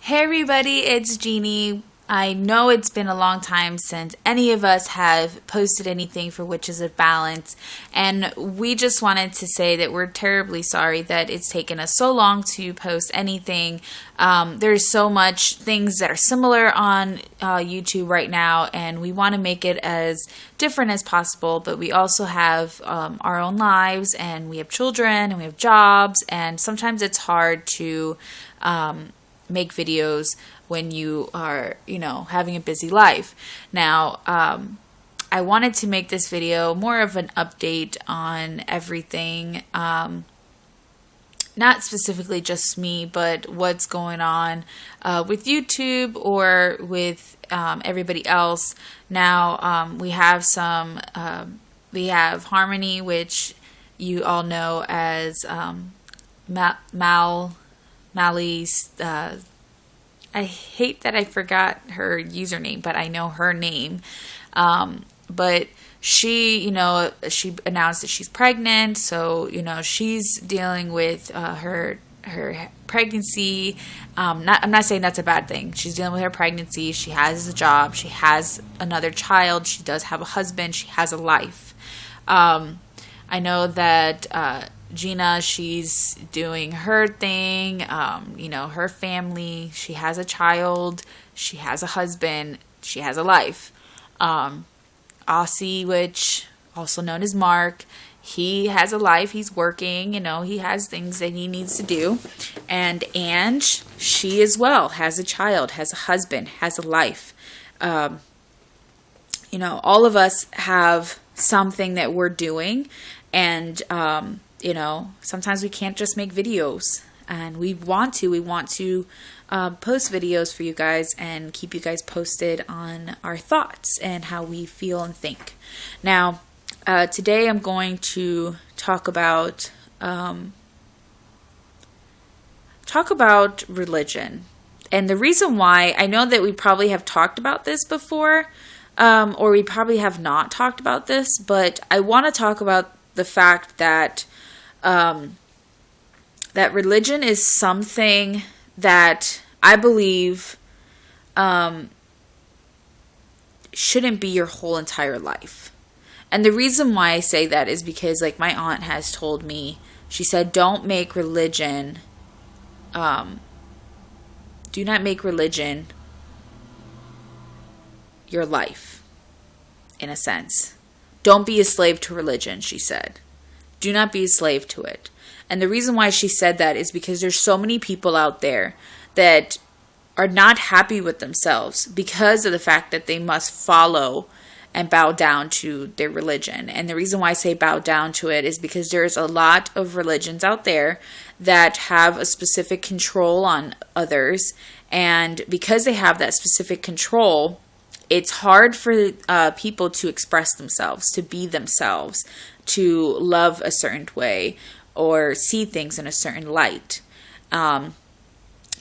Hey everybody, it's Jeannie. I know it's been a long time since any of us have posted anything for Witches of Balance, and we just wanted to say that we're terribly sorry that it's taken us so long to post anything. There's so much things that are similar on YouTube right now, and we want to make it as different as possible, but we also have our own lives, and we have children, and we have jobs, and sometimes it's hard to make videos when you are, having a busy life. Now, I wanted to make this video more of an update on everything, not specifically just me, but what's going on with YouTube or with everybody else. Now, we have Harmony, which you all know as Mally's, I hate that I forgot her username, but I know her name. But she, she announced that she's pregnant, so, she's dealing with her pregnancy. I'm not saying that's a bad thing. She's dealing with her pregnancy. She has a job. She has another child. She does have a husband. She has a life. I know that Gina, she's doing her thing, her family. She has a child. She has a husband. She has a life. Aussie, which also known as Mark, he has a life. He's working, he has things that he needs to do. And Ange, she as well has a child, has a husband, has a life. All of us have something that we're doing, and sometimes we can't just make videos, and we want to post videos for you guys and keep you guys posted on our thoughts and how we feel and think. Now, today I'm going to talk about religion. And the reason why, I know that we probably have talked about this before, or we probably have not talked about this, but I want to talk about the fact that that religion is something that I believe shouldn't be your whole entire life. And the reason why I say that is because, like, my aunt has told me, she said, do not make religion your life, in a sense. Don't be a slave to religion, she said. Do not be a slave to it. And the reason why she said that is because there's so many people out there that are not happy with themselves because of the fact that they must follow and bow down to their religion. And the reason why I say bow down to it is because there's a lot of religions out there that have a specific control on others. And because they have that specific control, it's hard for people to express themselves, to be themselves, to love a certain way or see things in a certain light.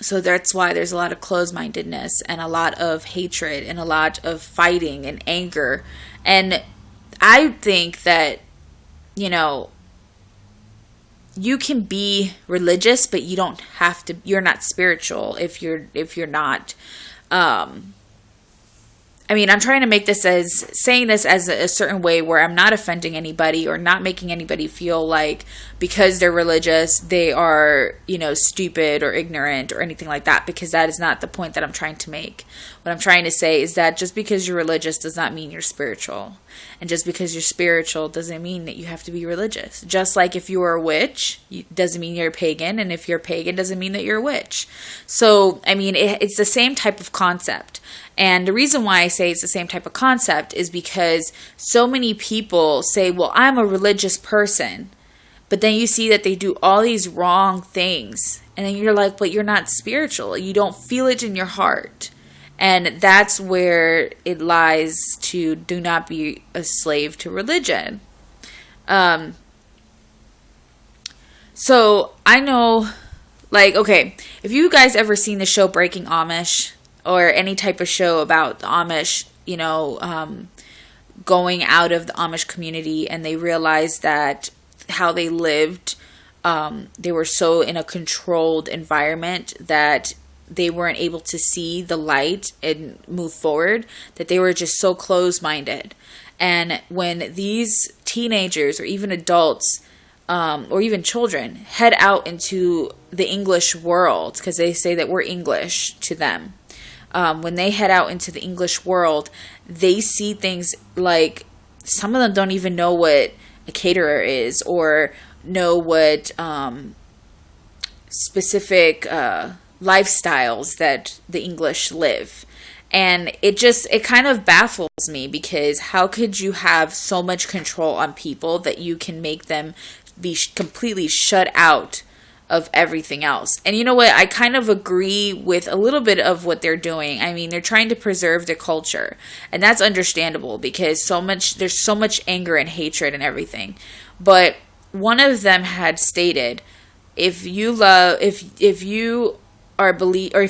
So that's why there's a lot of closed-mindedness and a lot of hatred and a lot of fighting and anger. And I think that, you can be religious, but you don't have to, you're not spiritual if you're not, I'm trying to make this saying this as a certain way where I'm not offending anybody or not making anybody feel like because they're religious, they are, stupid or ignorant or anything like that, because that is not the point that I'm trying to make. What I'm trying to say is that just because you're religious does not mean you're spiritual. And just because you're spiritual doesn't mean that you have to be religious. Just like if you are a witch, doesn't mean you're a pagan. And if you're a pagan, doesn't mean that you're a witch. So, it's the same type of concept. And the reason why I say it's the same type of concept is because so many people say, well, I'm a religious person. But then you see that they do all these wrong things. And then you're like, but you're not spiritual. You don't feel it in your heart. And that's where it lies to do not be a slave to religion. So I know, okay, if you guys ever seen the show Breaking Amish or any type of show about the Amish, going out of the Amish community, and they realized that how they lived, they were so in a controlled environment that they weren't able to see the light and move forward, that they were just so closed-minded. And when these teenagers or even adults or even children head out into the English world, because they say that we're English to them, when they head out into the English world, they see things like, some of them don't even know what a caterer is or know what specific lifestyles that the English live. And it kind of baffles me, because how could you have so much control on people that you can make them be completely shut out of everything else? And you know what? I kind of agree with a little bit of what they're doing. I mean, they're trying to preserve their culture, and that's understandable, because there's so much anger and hatred and everything. But one of them had stated, if you are if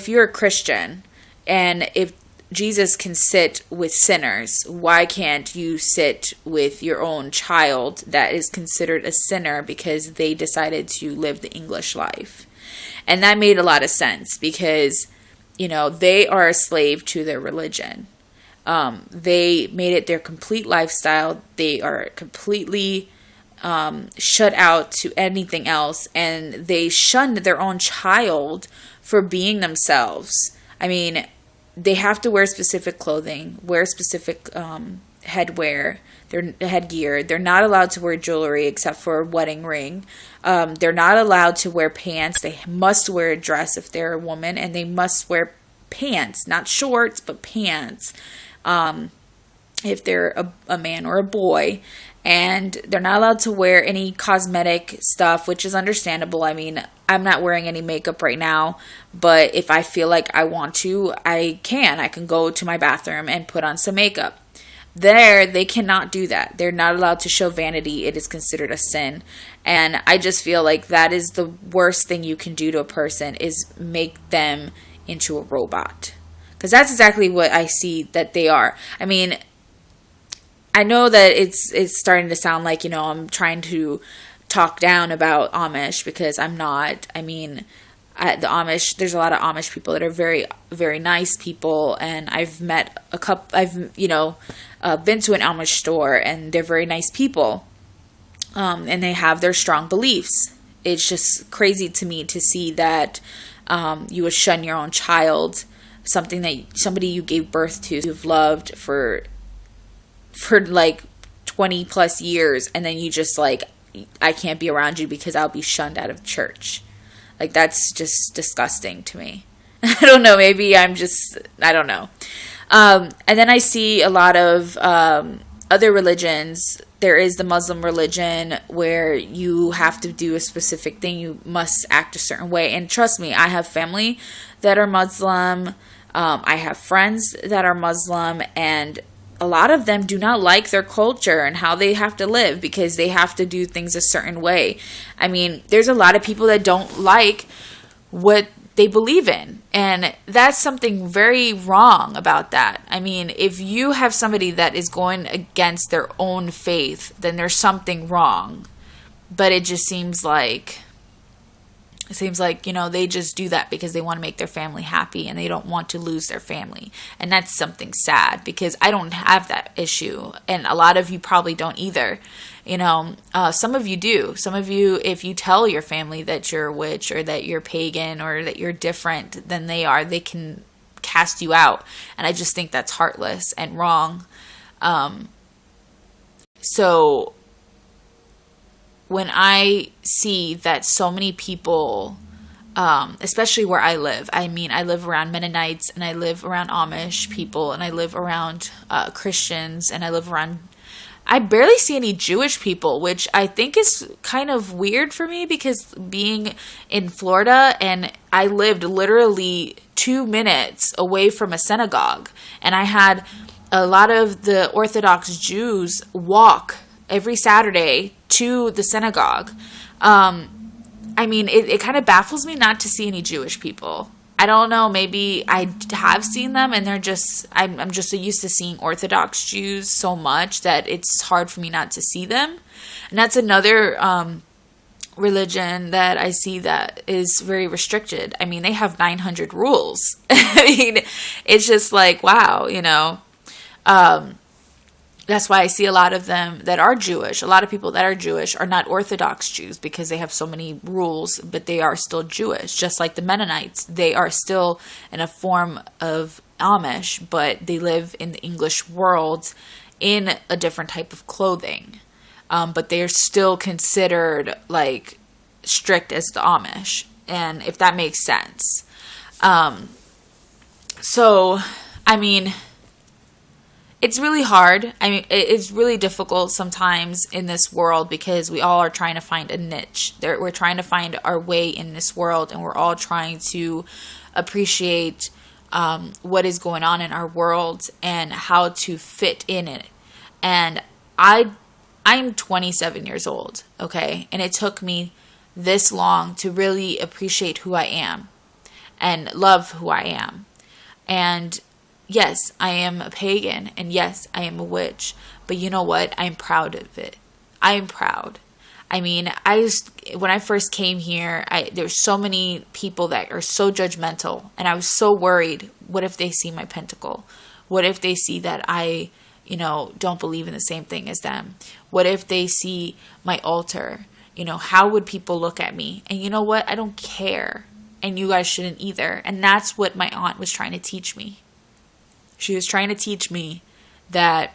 you're a Christian, and if Jesus can sit with sinners, why can't you sit with your own child that is considered a sinner because they decided to live the English life? And that made a lot of sense, because, they are a slave to their religion. They made it their complete lifestyle. They are completely shut out to anything else, and they shunned their own child for being themselves. I mean, they have to wear specific clothing, wear specific headgear. They're not allowed to wear jewelry except for a wedding ring. They're not allowed to wear pants. They must wear a dress if they're a woman, and they must wear pants, not shorts, but pants, if they're a man or a boy. And they're not allowed to wear any cosmetic stuff, which is understandable. I mean, I'm not wearing any makeup right now, but if I feel like I want to, I can go to my bathroom and put on some makeup. There, they cannot do that. They're not allowed to show vanity. It is considered a sin. And I just feel like that is the worst thing you can do to a person, is make them into a robot. Because that's exactly what I see that they are. I mean, I know that it's starting to sound like, I'm trying to talk down about Amish, because I'm not. I mean, the Amish, there's a lot of Amish people that are very, very nice people, and I've met a couple. I've been to an Amish store, and they're very nice people, and they have their strong beliefs. It's just crazy to me to see that you would shun your own child, somebody you gave birth to, you've loved for like 20 plus years, and then you just like, I can't be around you because I'll be shunned out of church. Like, that's just disgusting to me. I don't know, maybe I don't know. And then I see a lot of other religions. There is the Muslim religion, where you have to do a specific thing. You must act a certain way. And trust me, I have family that are Muslim. I have friends that are Muslim, and a lot of them do not like their culture and how they have to live, because they have to do things a certain way. I mean, there's a lot of people that don't like what they believe in, and that's something very wrong about that. I mean, if you have somebody that is going against their own faith, then there's something wrong. But it just seems like, they just do that because they want to make their family happy, and they don't want to lose their family. And that's something sad, because I don't have that issue. And a lot of you probably don't either. Some of you do. Some of you, if you tell your family that you're a witch, or that you're pagan, or that you're different than they are, they can cast you out. And I just think that's heartless and wrong. So when I see that so many people, especially where I live, I mean, I live around Mennonites, and I live around Amish people, and I live around Christians, and I barely see any Jewish people, which I think is kind of weird for me, because being in Florida, and I lived literally 2 minutes away from a synagogue, and I had a lot of the Orthodox Jews walk every Saturday to the synagogue. I mean, it kind of baffles me not to see any Jewish people. I don't know, maybe I have seen them, and I'm just so used to seeing Orthodox Jews so much that it's hard for me not to see them. And that's another religion that I see that is very restricted. I mean, they have 900 rules. I mean, it's just like, wow, you know. That's why I see a lot of them that are Jewish. A lot of people that are Jewish are not Orthodox Jews because they have so many rules, but they are still Jewish. Just like the Mennonites, they are still in a form of Amish, but they live in the English world in a different type of clothing. But they are still considered like strict as the Amish, and if that makes sense. So, I mean, it's really hard. I mean, it's really difficult sometimes in this world because we all are trying to find a niche. We're trying to find our way in this world, and we're all trying to appreciate what is going on in our world and how to fit in it. And I'm 27 years old, okay? And it took me this long to really appreciate who I am and love who I am. And yes, I am a pagan, and yes, I am a witch, but you know what? I'm proud of it. I am proud. I mean, when I first came here, there's so many people that are so judgmental, and I was so worried. What if they see my pentacle? What if they see that I, you know, don't believe in the same thing as them? What if they see my altar? You know, how would people look at me? And you know what? I don't care, and you guys shouldn't either. And that's what my aunt was trying to teach me. She was trying to teach me that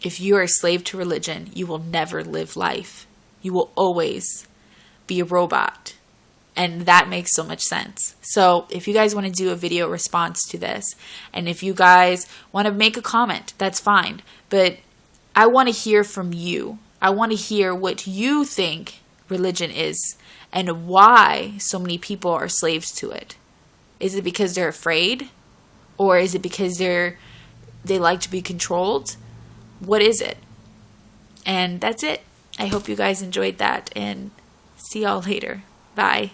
if you are a slave to religion, you will never live life. You will always be a robot. And that makes so much sense. So if you guys want to do a video response to this, and if you guys want to make a comment, that's fine. But I want to hear from you. I want to hear what you think religion is and why so many people are slaves to it. Is it because they're afraid? Or is it because they like to be controlled? What is it? And that's it. I hope you guys enjoyed that, and see y'all later. Bye.